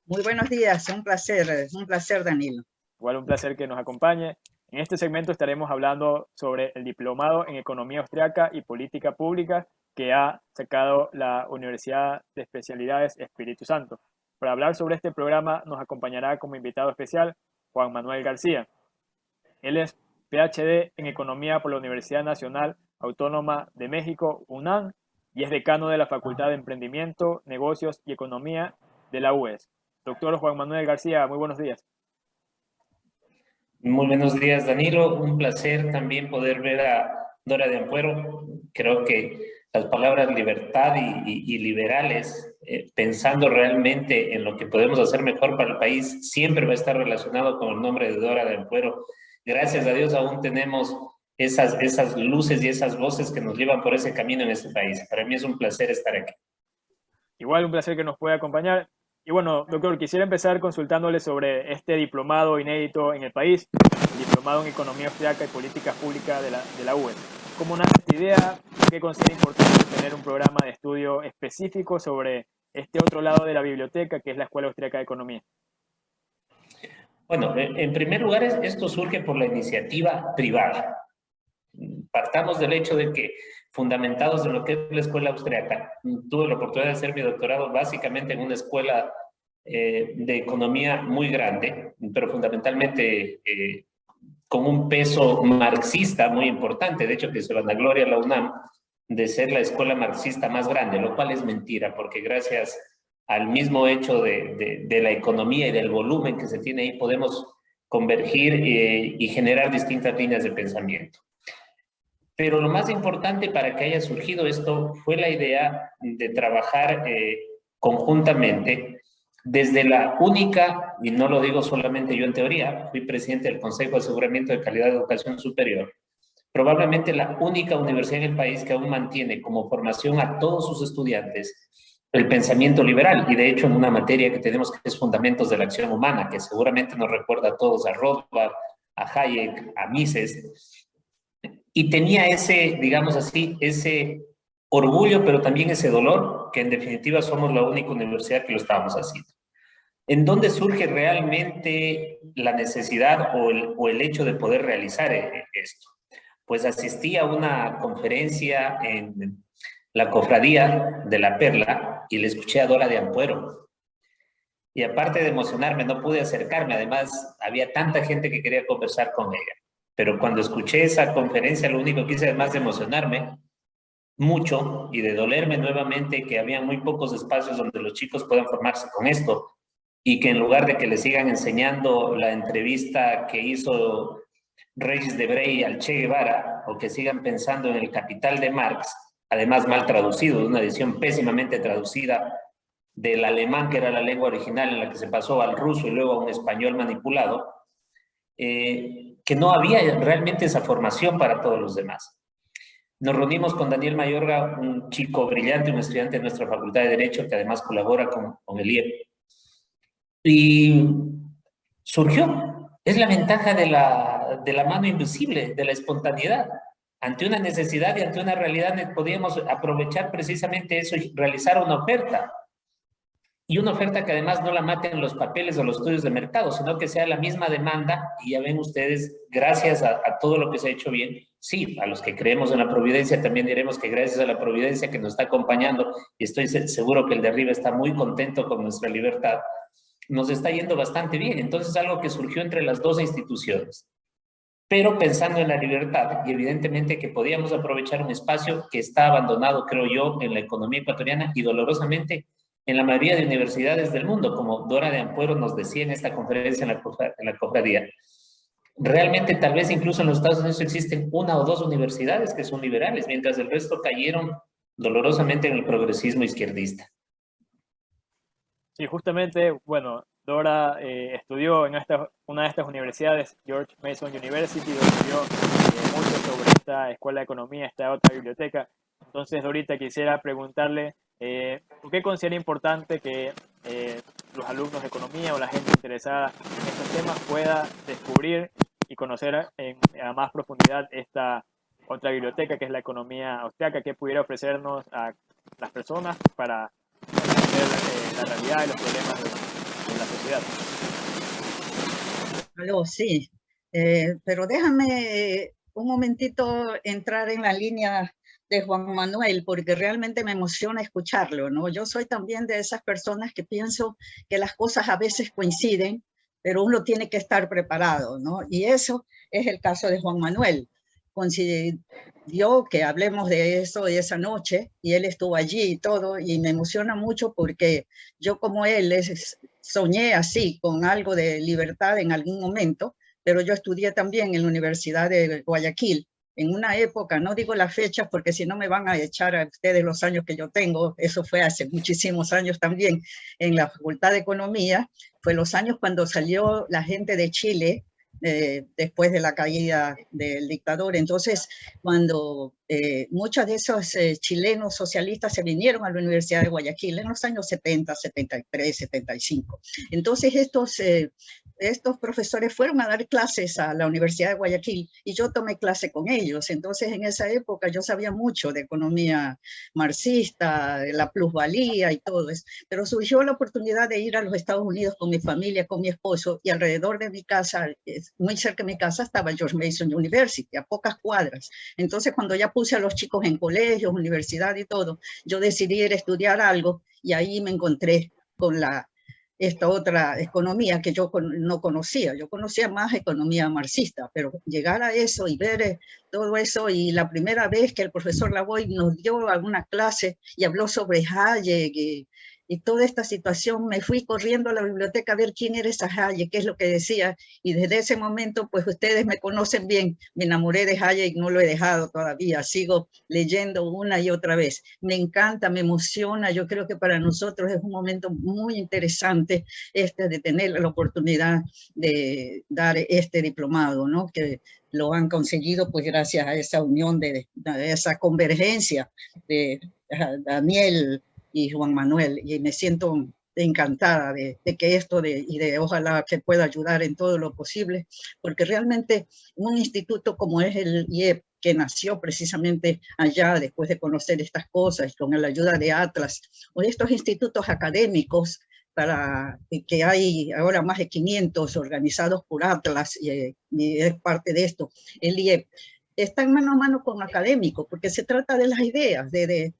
Muy buenos días, un placer, Danilo. Igual un placer que nos acompañe. En este segmento estaremos hablando sobre el diplomado en Economía Austriaca y Política Pública que ha sacado la Universidad de Especialidades Espíritu Santo. Para hablar sobre este programa nos acompañará como invitado especial Juan Manuel García. Él es PhD en Economía por la Universidad Nacional Autónoma de México, UNAM, y es decano de la Facultad de Emprendimiento, Negocios y Economía de la UES. Doctor Juan Manuel García, muy buenos días. Muy buenos días, Danilo. Un placer también poder ver a Dora D'Ampuero. Creo que las palabras libertad y liberales, pensando realmente en lo que podemos hacer mejor para el país, siempre va a estar relacionado con el nombre de Dora D'Ampuero. Gracias a Dios aún tenemos esas luces y esas voces que nos llevan por ese camino en este país. Para mí es un placer estar aquí. Igual un placer que nos pueda acompañar. Y bueno, doctor, quisiera empezar consultándole sobre este diplomado inédito en el país, el diplomado en Economía Austriaca y Políticas Públicas de la UES. ¿Cómo nace esta idea? ¿Qué considera importante tener un programa de estudio específico sobre este otro lado de la biblioteca, que es la Escuela Austriaca de Economía? Bueno, en primer lugar, esto surge por la iniciativa privada. Partamos del hecho de que, fundamentados en lo que es la escuela austriaca, tuve la oportunidad de hacer mi doctorado básicamente en una escuela de economía muy grande, pero fundamentalmente con un peso marxista muy importante. De hecho, que se vanagloria la UNAM de ser la escuela marxista más grande, lo cual es mentira, porque gracias al mismo hecho de la economía y del volumen que se tiene ahí, podemos convergir y generar distintas líneas de pensamiento. Pero lo más importante para que haya surgido esto fue la idea de trabajar conjuntamente desde la única, y no lo digo solamente yo en teoría, fui presidente del Consejo de Aseguramiento de Calidad de Educación Superior, probablemente la única universidad en el país que aún mantiene como formación a todos sus estudiantes el pensamiento liberal, y de hecho en una materia que tenemos que es Fundamentos de la Acción Humana, que seguramente nos recuerda a todos a Rothbard, a Hayek, a Mises. Y tenía ese, digamos así, ese orgullo, pero también ese dolor, que en definitiva somos la única universidad que lo estábamos haciendo. ¿En dónde surge realmente la necesidad o el hecho de poder realizar esto? Pues asistí a una conferencia en la Cofradía de la Perla y le escuché a Dora D'Ampuero. Y aparte de emocionarme, no pude acercarme, además había tanta gente que quería conversar con ella. Pero cuando escuché esa conferencia, lo único que hice, además de emocionarme mucho y de dolerme nuevamente, que había muy pocos espacios donde los chicos puedan formarse con esto, y que en lugar de que les sigan enseñando la entrevista que hizo Regis Debray al Che Guevara, o que sigan pensando en el Capital de Marx, además mal traducido, de una edición pésimamente traducida del alemán, que era la lengua original, en la que se pasó al ruso y luego a un español manipulado, que no había realmente esa formación para todos los demás. Nos reunimos con Daniel Mayorga, un chico brillante, un estudiante de nuestra Facultad de Derecho, que además colabora con el IEP. Y surgió, es la ventaja de la mano invisible, de la espontaneidad. Ante una necesidad y ante una realidad podíamos aprovechar precisamente eso y realizar una oferta. Y una oferta que además no la maten los papeles o los estudios de mercado, sino que sea la misma demanda. Y ya ven ustedes, gracias a todo lo que se ha hecho bien, sí, a los que creemos en la providencia también diremos que gracias a la providencia que nos está acompañando, y estoy seguro que el de arriba está muy contento con nuestra libertad, nos está yendo bastante bien. Entonces, algo que surgió entre las dos instituciones, pero pensando en la libertad, y evidentemente que podíamos aprovechar un espacio que está abandonado, creo yo, en la economía ecuatoriana y dolorosamente en la mayoría de universidades del mundo, como Dora D'Ampuero nos decía en esta conferencia en la cofradía. Realmente, tal vez incluso en los Estados Unidos existen una o dos universidades que son liberales, mientras el resto cayeron dolorosamente en el progresismo izquierdista. Sí, justamente, bueno, Dora estudió en una de estas universidades, George Mason University, donde vio mucho sobre esta escuela de economía, esta otra biblioteca. Entonces, Dorita, quisiera preguntarle, ¿por qué considera importante que los alumnos de economía o la gente interesada en estos temas pueda descubrir y conocer a más profundidad esta otra biblioteca que es la economía austriaca, que pudiera ofrecernos a las personas para entender la realidad y los problemas de la sociedad? Aló, sí. Pero déjame un momentito entrar en la línea de Juan Manuel, porque realmente me emociona escucharlo, ¿no? Yo soy también de esas personas que pienso que las cosas a veces coinciden, pero uno tiene que estar preparado, ¿no? Y eso es el caso de Juan Manuel. Coincidió que hablemos de eso de esa noche, y él estuvo allí y todo, y me emociona mucho porque yo como él soñé así, con algo de libertad en algún momento, pero yo estudié también en la Universidad de Guayaquil, en una época, no digo las fechas porque si no me van a echar a ustedes los años que yo tengo, eso fue hace muchísimos años también, en la Facultad de Economía, fue los años cuando salió la gente de Chile, después de la caída del dictador. Entonces, cuando muchos de esos chilenos socialistas se vinieron a la Universidad de Guayaquil en los años 70, 73, 75. Entonces, estos profesores fueron a dar clases a la Universidad de Guayaquil y yo tomé clase con ellos. Entonces, en esa época yo sabía mucho de economía marxista, de la plusvalía y todo eso. Pero surgió la oportunidad de ir a los Estados Unidos con mi familia, con mi esposo, y alrededor de mi casa, muy cerca de mi casa, estaba George Mason University, a pocas cuadras. Entonces, cuando ya puse a los chicos en colegios, universidad y todo, yo decidí ir a estudiar algo y ahí me encontré con esta otra economía que yo no conocía. Yo conocía más economía marxista, pero llegar a eso y ver todo eso, y la primera vez que el profesor Lavoy nos dio alguna clase y habló sobre Hayek y toda esta situación, me fui corriendo a la biblioteca a ver quién era esa Hayek, qué es lo que decía, y desde ese momento, pues ustedes me conocen bien, me enamoré de Hayek, no lo he dejado todavía, sigo leyendo una y otra vez. Me encanta, me emociona, yo creo que para nosotros es un momento muy interesante de tener la oportunidad de dar este diplomado, ¿no? Que lo han conseguido pues gracias a esa unión, de esa convergencia de Daniel y Juan Manuel, y me siento encantada de que esto y de ojalá que pueda ayudar en todo lo posible, porque realmente un instituto como es el IEP, que nació precisamente allá después de conocer estas cosas, con la ayuda de Atlas, o estos institutos académicos, para que hay ahora más de 500 organizados por Atlas, y es parte de esto, el IEP, están mano a mano con académicos, porque se trata de las ideas, de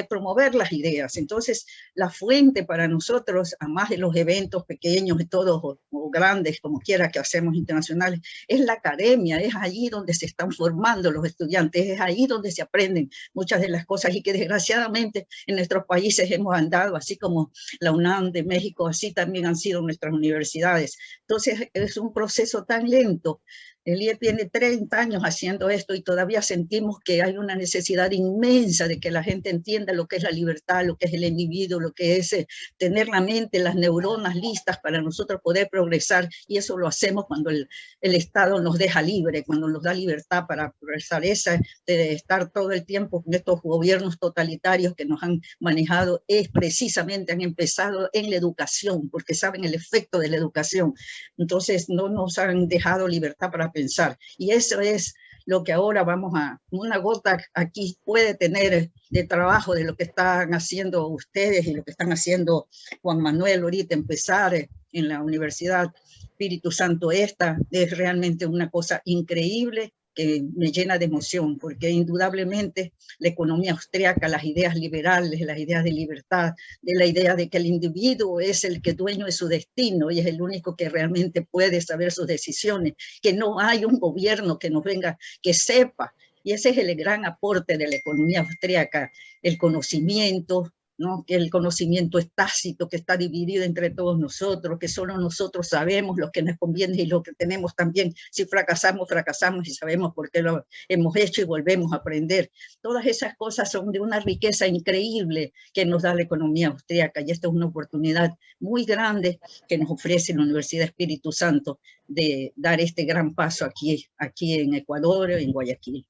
promover las ideas. Entonces, la fuente para nosotros, a más de los eventos pequeños y todos, o grandes, como quiera que hacemos internacionales, es la academia, es allí donde se están formando los estudiantes, es ahí donde se aprenden muchas de las cosas, y que desgraciadamente en nuestros países hemos andado, así como la UNAM de México, así también han sido nuestras universidades. Entonces, es un proceso tan lento. El IE tiene 30 años haciendo esto y todavía sentimos que hay una necesidad inmensa de que la gente entienda lo que es la libertad, lo que es el individuo, lo que es tener la mente, las neuronas listas para nosotros poder progresar, y eso lo hacemos cuando el Estado nos deja libre, cuando nos da libertad para progresar. Esa de estar todo el tiempo con estos gobiernos totalitarios que nos han manejado es precisamente, han empezado en la educación, porque saben el efecto de la educación. Entonces no nos han dejado libertad para pensar, y eso es lo que ahora vamos a, una gota aquí puede tener de trabajo de lo que están haciendo ustedes y lo que están haciendo Juan Manuel ahorita, empezar en la Universidad Espíritu Santo. Esta es realmente una cosa increíble que me llena de emoción, porque indudablemente la economía austríaca, las ideas liberales, las ideas de libertad, de la idea de que el individuo es el que dueño de su destino y es el único que realmente puede saber sus decisiones, que no hay un gobierno que nos venga, que sepa. Y ese es el gran aporte de la economía austríaca, el conocimiento, ¿no? Que el conocimiento es tácito, que está dividido entre todos nosotros, que solo nosotros sabemos lo que nos conviene y lo que tenemos también. Si fracasamos, fracasamos y sabemos por qué lo hemos hecho y volvemos a aprender. Todas esas cosas son de una riqueza increíble que nos da la economía austríaca, y esta es una oportunidad muy grande que nos ofrece la Universidad Espíritu Santo de dar este gran paso aquí en Ecuador, en Guayaquil.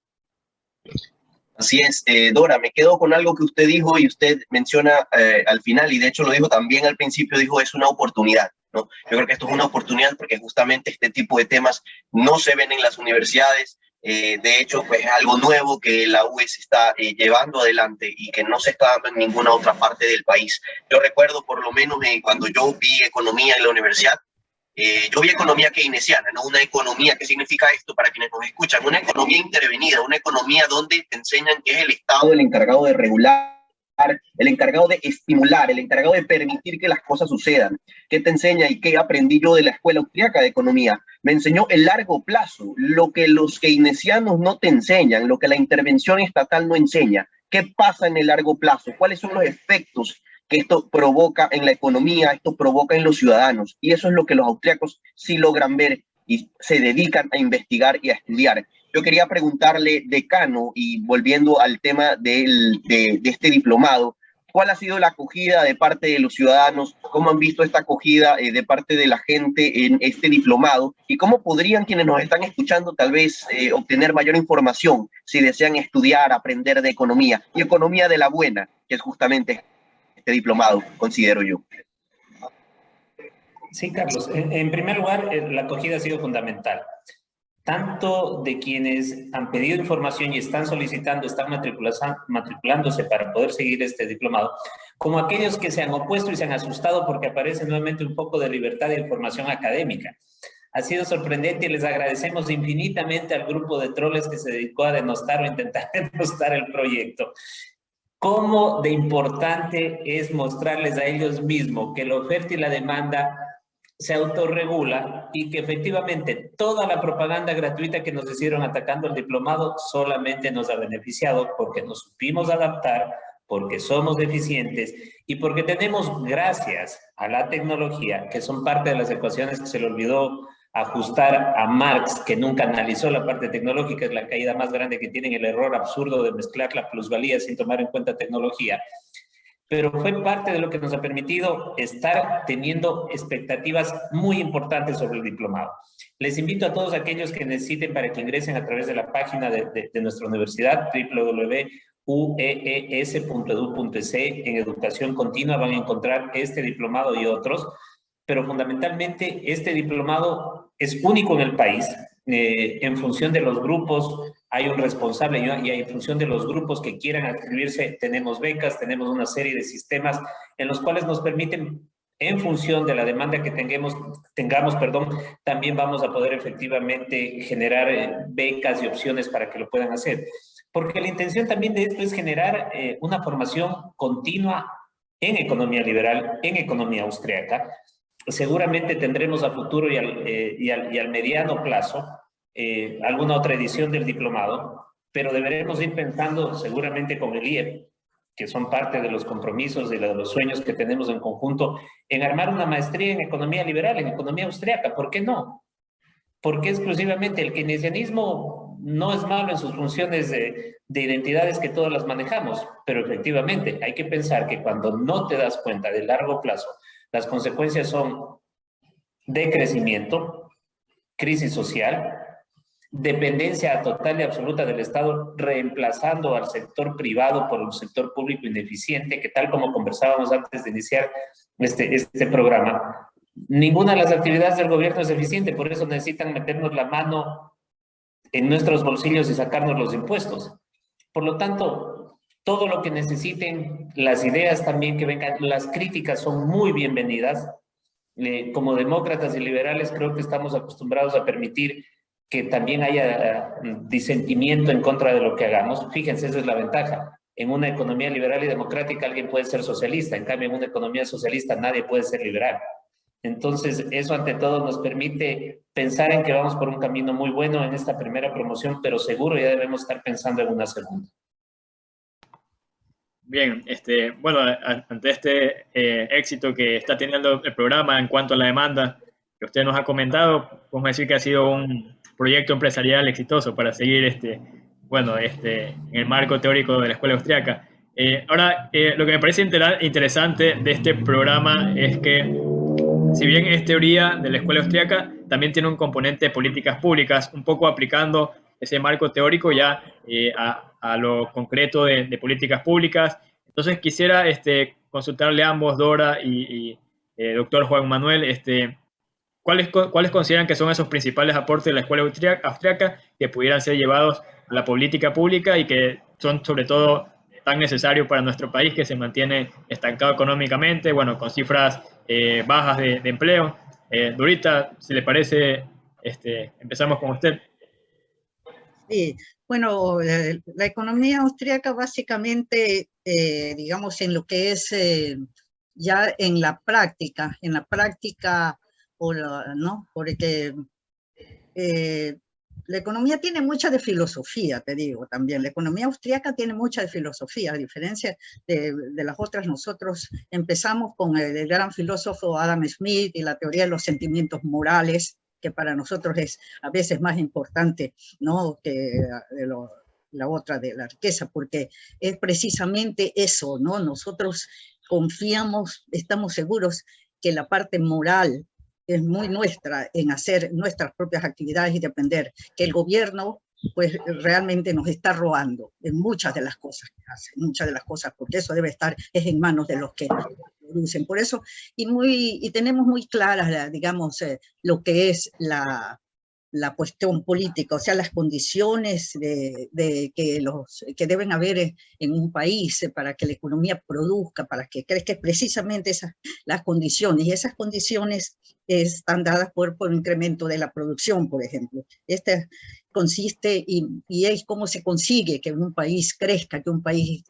Así es, Dora, me quedo con algo que usted dijo y usted menciona al final, y de hecho lo dijo también al principio, dijo es una oportunidad, ¿no? Yo creo que esto es una oportunidad porque justamente este tipo de temas no se ven en las universidades. De hecho, pues es algo nuevo que la UES está llevando adelante y que no se está dando en ninguna otra parte del país. Yo recuerdo por lo menos cuando yo vi economía en la universidad, yo vi economía keynesiana, ¿no? Una economía, ¿qué significa esto para quienes nos escuchan? Una economía intervenida, una economía donde te enseñan que es el Estado el encargado de regular, el encargado de estimular, el encargado de permitir que las cosas sucedan. ¿Qué te enseña y qué aprendí yo de la Escuela Austríaca de Economía? Me enseñó el largo plazo, lo que los keynesianos no te enseñan, lo que la intervención estatal no enseña. ¿Qué pasa en el largo plazo? ¿Cuáles son los efectos que esto provoca en la economía, esto provoca en los ciudadanos? Y eso es lo que los austríacos sí logran ver y se dedican a investigar y a estudiar. Yo quería preguntarle, decano, y volviendo al tema de este diplomado, ¿cuál ha sido la acogida de parte de los ciudadanos? ¿Cómo han visto esta acogida de parte de la gente en este diplomado? ¿Y cómo podrían quienes nos están escuchando tal vez obtener mayor información si desean estudiar, aprender de economía? Y economía de la buena, que es justamente este diplomado, considero yo. Sí, Carlos. En primer lugar, la acogida ha sido fundamental. Tanto de quienes han pedido información y están solicitando, están matriculándose para poder seguir este diplomado, como aquellos que se han opuesto y se han asustado porque aparece nuevamente un poco de libertad de información académica. Ha sido sorprendente y les agradecemos infinitamente al grupo de troles que se dedicó a denostar o intentar denostar el proyecto. Cómo de importante es mostrarles a ellos mismos que la oferta y la demanda se autorregula y que efectivamente toda la propaganda gratuita que nos hicieron atacando el diplomado solamente nos ha beneficiado porque nos supimos adaptar, porque somos eficientes y porque tenemos, gracias a la tecnología, que son parte de las ecuaciones que se le olvidó ajustar a Marx, que nunca analizó la parte tecnológica, es la caída más grande que tienen, el error absurdo de mezclar la plusvalía sin tomar en cuenta tecnología. Pero fue parte de lo que nos ha permitido estar teniendo expectativas muy importantes sobre el diplomado. Les invito a todos aquellos que necesiten para que ingresen a través de la página de nuestra universidad, www.uees.edu.es. En educación continua van a encontrar este diplomado y otros, pero fundamentalmente este diplomado es único en el país. En función de los grupos hay un responsable y en función de los grupos que quieran inscribirse tenemos becas, tenemos una serie de sistemas en los cuales nos permiten, en función de la demanda que tengamos, también vamos a poder efectivamente generar becas y opciones para que lo puedan hacer. Porque la intención también de esto es generar una formación continua en economía liberal, en economía austríaca. Seguramente tendremos a futuro y al mediano plazo alguna otra edición del diplomado, pero deberemos ir pensando seguramente con el IEP, que son parte de los compromisos y de los sueños que tenemos en conjunto, en armar una maestría en economía liberal, en economía austríaca. ¿Por qué no? Porque exclusivamente el keynesianismo no es malo en sus funciones de identidades que todas las manejamos, pero efectivamente hay que pensar que cuando no te das cuenta de largo plazo, las consecuencias son decrecimiento, crisis social, dependencia total y absoluta del Estado, reemplazando al sector privado por un sector público ineficiente, que tal como conversábamos antes de iniciar este programa, ninguna de las actividades del gobierno es eficiente, por eso necesitan meternos la mano en nuestros bolsillos y sacarnos los impuestos. Por lo tanto, todo lo que necesiten, las ideas también que vengan, las críticas son muy bienvenidas. Como demócratas y liberales creo que estamos acostumbrados a permitir que también haya disentimiento en contra de lo que hagamos. Fíjense, esa es la ventaja. En una economía liberal y democrática alguien puede ser socialista, en cambio en una economía socialista nadie puede ser liberal. Entonces, eso ante todo nos permite pensar en que vamos por un camino muy bueno en esta primera promoción, pero seguro ya debemos estar pensando en una segunda. Bien, bueno, ante este éxito que está teniendo el programa en cuanto a la demanda que usted nos ha comentado, podemos decir que ha sido un proyecto empresarial exitoso para seguir bueno, en el marco teórico de la escuela austriaca. Ahora, lo que me parece interesante de este programa es que, si bien es teoría de la escuela austriaca, también tiene un componente de políticas públicas, un poco aplicando ese marco teórico ya a lo concreto de políticas públicas. Entonces quisiera consultarle a ambos, Dora y doctor Juan Manuel, ¿cuáles consideran que son esos principales aportes de la escuela austriaca que pudieran ser llevados a la política pública y que son sobre todo tan necesarios para nuestro país, que se mantiene estancado económicamente, bueno, con cifras bajas de empleo? Dorita, si le parece, empezamos con usted. Sí, bueno, la economía austríaca básicamente, digamos, en lo que es ya en la práctica, ¿no? Porque la economía tiene mucha de filosofía, te digo también. La economía austríaca tiene mucha de filosofía, a diferencia de las otras. Nosotros empezamos con el gran filósofo Adam Smith y la teoría de los sentimientos morales, que para nosotros es a veces más importante, ¿no?, que la otra de la riqueza, porque es precisamente eso, ¿no? Nosotros confiamos, estamos seguros que la parte moral es muy nuestra en hacer nuestras propias actividades y depender, que el gobierno pues realmente nos está robando en muchas de las cosas que hace, muchas de las cosas, porque eso debe estar es en manos de los que producen. Por eso, y tenemos muy claras, digamos, lo que es la cuestión política, o sea, las condiciones que deben haber en un país para que la economía produzca, para que crezca, precisamente las condiciones, y esas condiciones están dadas por un incremento de la producción, por ejemplo. Consiste y es cómo se consigue que un país crezca, que un país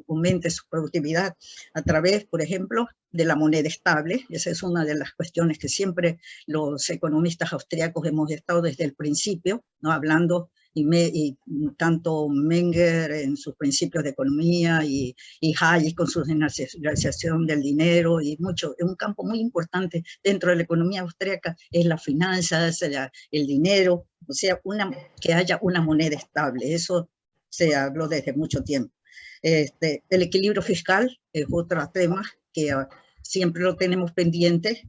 aumente su productividad a través, por ejemplo, de la moneda estable. Esa es una de las cuestiones que siempre los economistas austríacos hemos estado desde el principio, ¿no?, hablando, y tanto Menger en sus principios de economía y Hayek con su generalización del dinero, y mucho, un campo muy importante dentro de la economía austríaca es las finanzas, el dinero, o sea, que haya una moneda estable. Eso se habló desde mucho tiempo. El equilibrio fiscal es otro tema que siempre lo tenemos pendiente.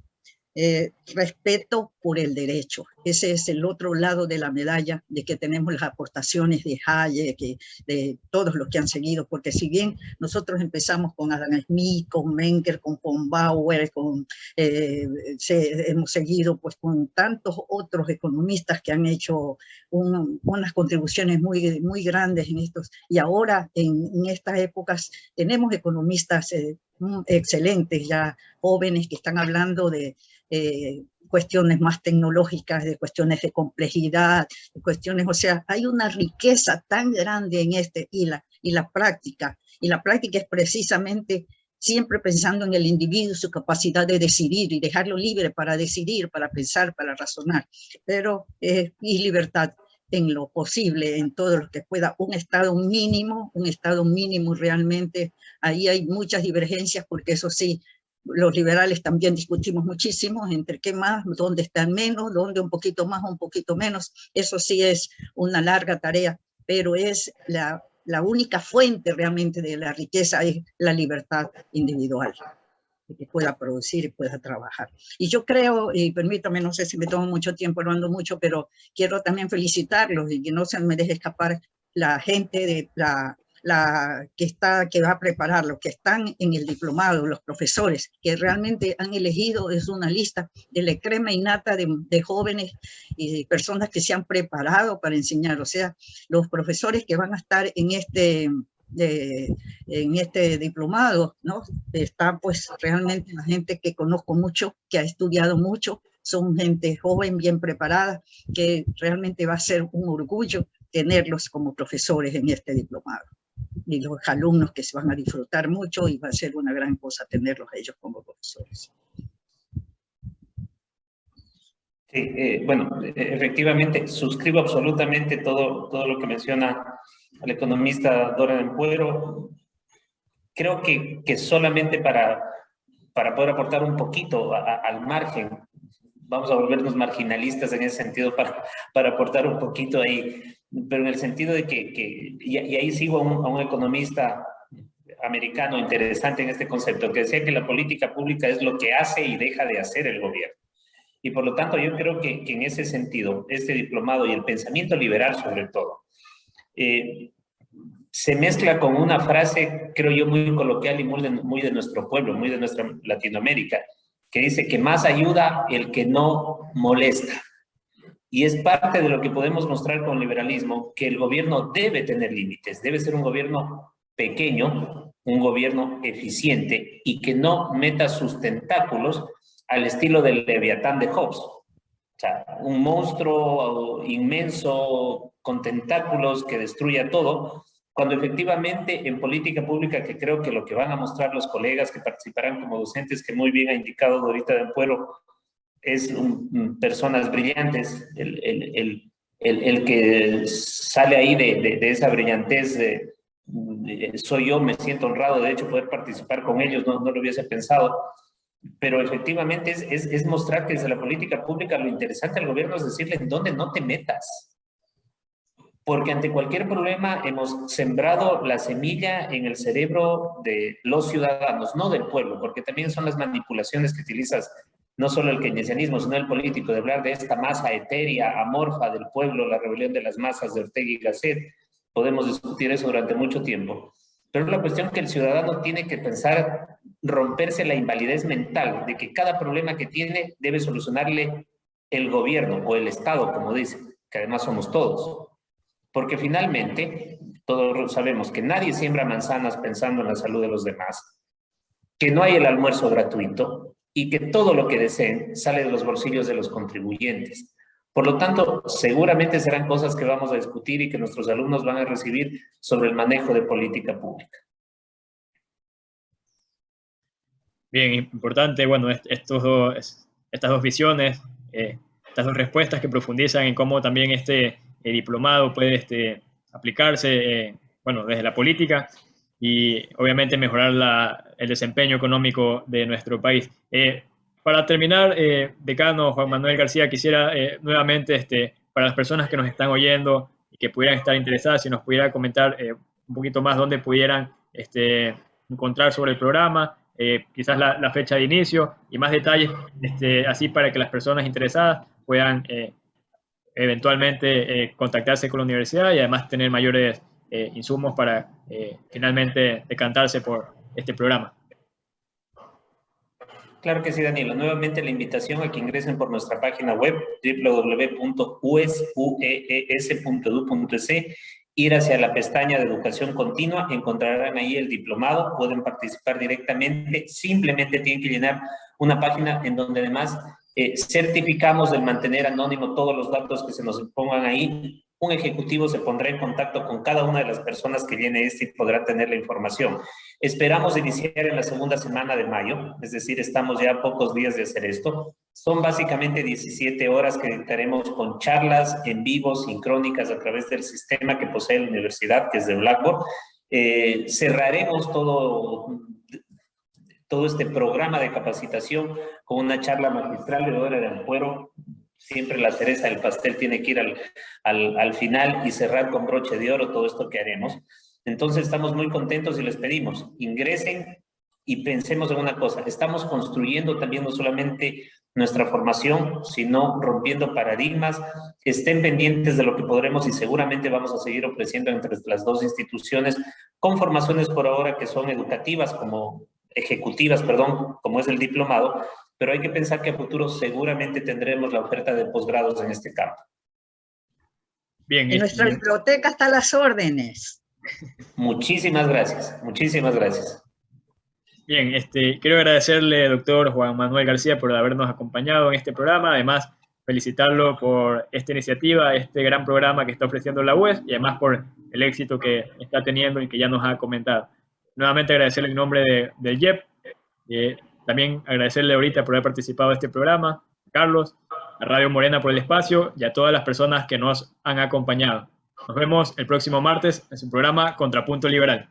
Respeto por el derecho. Ese es el otro lado de la medalla, de que tenemos las aportaciones de Hayek, de todos los que han seguido, porque si bien nosotros empezamos con Adam Smith, con Menger, con von Bauer, hemos seguido pues con tantos otros economistas que han hecho unas contribuciones muy, muy grandes en estos, y ahora en estas épocas tenemos economistas excelentes, ya jóvenes, que están hablando de cuestiones más tecnológicas, de cuestiones de complejidad, de cuestiones, o sea, hay una riqueza tan grande en y la práctica es precisamente siempre pensando en el individuo, su capacidad de decidir y dejarlo libre para decidir, para pensar, para razonar, pero y libertad en lo posible, en todo lo que pueda, un estado mínimo realmente. Ahí hay muchas divergencias, porque eso sí, los liberales también discutimos muchísimo entre qué más, dónde están menos, dónde un poquito más, un poquito menos. Eso sí es una larga tarea, pero es la única fuente realmente de la riqueza, es la libertad individual, que pueda producir y pueda trabajar. Y yo creo, y permítame, no sé si me tomo mucho tiempo, hablando mucho, pero quiero también felicitarlos y que no se me deje escapar la gente de que va a preparar, los que están en el diplomado, los profesores, que realmente han elegido, es una lista de la crema innata de jóvenes y de personas que se han preparado para enseñar. O sea, los profesores que van a estar en este diplomado, ¿no? Está pues realmente la gente que conozco mucho, que ha estudiado mucho, son gente joven, bien preparada, que realmente va a ser un orgullo tenerlos como profesores en este diplomado. Y los alumnos que se van a disfrutar mucho, y va a ser una gran cosa tenerlos a ellos como profesores. Sí, bueno, efectivamente, suscribo absolutamente todo lo que menciona el economista Dora Ampuero. creo que solamente para poder aportar un poquito al margen, vamos a volvernos marginalistas en ese sentido para aportar un poquito ahí, pero en el sentido de y ahí sigo a un economista americano interesante en este concepto, que decía que la política pública es lo que hace y deja de hacer el gobierno. Y por lo tanto yo creo que en ese sentido, este diplomado y el pensamiento liberal sobre todo, se mezcla con una frase, creo yo, muy coloquial y muy de nuestro pueblo, muy de nuestra Latinoamérica, que dice que más ayuda el que no molesta. Y es parte de lo que podemos mostrar con liberalismo, que el gobierno debe tener límites, debe ser un gobierno pequeño, un gobierno eficiente y que no meta sus tentáculos al estilo del Leviatán de Hobbes. O sea, un monstruo inmenso con tentáculos que destruya todo, cuando efectivamente en política pública, que creo que lo que van a mostrar los colegas que participarán como docentes, que muy bien ha indicado Dorita del Puero, es personas brillantes, el que sale ahí de esa brillantez, soy yo, me siento honrado de hecho poder participar con ellos, no lo hubiese pensado, pero efectivamente es mostrar que desde la política pública lo interesante al gobierno es decirle en dónde no te metas. Porque ante cualquier problema hemos sembrado la semilla en el cerebro de los ciudadanos, no del pueblo, porque también son las manipulaciones que utilizas, no solo el keynesianismo, sino el político, de hablar de esta masa etérea, amorfa del pueblo, la rebelión de las masas de Ortega y Gasset. Podemos discutir eso durante mucho tiempo. Pero es la cuestión que el ciudadano tiene que pensar, romperse la invalidez mental de que cada problema que tiene debe solucionarle el gobierno o el Estado, como dicen, que además somos todos. Porque finalmente, todos sabemos que nadie siembra manzanas pensando en la salud de los demás, que no hay el almuerzo gratuito y que todo lo que deseen sale de los bolsillos de los contribuyentes. Por lo tanto, seguramente serán cosas que vamos a discutir y que nuestros alumnos van a recibir sobre el manejo de política pública. Bien, importante, bueno, estas dos visiones, estas dos respuestas que profundizan en cómo también este diplomado puede aplicarse, bueno, desde la política y obviamente mejorar el desempeño económico de nuestro país. Para terminar, decano Juan Manuel García, quisiera nuevamente, para las personas que nos están oyendo y que pudieran estar interesadas, si nos pudiera comentar un poquito más dónde pudieran encontrar sobre el programa, quizás la fecha de inicio y más detalles, así para que las personas interesadas puedan eventualmente contactarse con la universidad y además tener mayores insumos para finalmente decantarse por este programa. Claro que sí, Danilo. Nuevamente la invitación a que ingresen por nuestra página web www.ues.edu.es, ir hacia la pestaña de educación continua, encontrarán ahí el diplomado, pueden participar directamente, simplemente tienen que llenar una página en donde además certificamos de mantener anónimo todos los datos que se nos pongan ahí. Un ejecutivo se pondrá en contacto con cada una de las personas que llene y podrá tener la información. Esperamos iniciar en la segunda semana de mayo, es decir, estamos ya a pocos días de hacer esto. Son básicamente 17 horas que dedicaremos con charlas en vivo, sincrónicas, a través del sistema que posee la universidad, que es de Blackboard. Cerraremos todo este programa de capacitación con una charla magistral de Dora del Puero. Siempre la cereza del pastel tiene que ir al final y cerrar con broche de oro todo esto que haremos. Entonces estamos muy contentos y les pedimos, ingresen y pensemos en una cosa. Estamos construyendo también no solamente nuestra formación, sino rompiendo paradigmas. Estén pendientes de lo que podremos y seguramente vamos a seguir ofreciendo entre las dos instituciones con formaciones por ahora que son educativas, ejecutivas, como es el diplomado, pero hay que pensar que a futuro seguramente tendremos la oferta de posgrados en este campo. Bien, en nuestra biblioteca está a las órdenes. Muchísimas gracias, muchísimas gracias. Bien, quiero agradecerle, doctor Juan Manuel García, por habernos acompañado en este programa, además felicitarlo por esta iniciativa, este gran programa que está ofreciendo la UES y además por el éxito que está teniendo y que ya nos ha comentado. Nuevamente agradecerle en nombre del IEP, también agradecerle ahorita por haber participado de este programa, a Carlos, a Radio Morena por el espacio y a todas las personas que nos han acompañado. Nos vemos el próximo martes en su programa Contrapunto Liberal.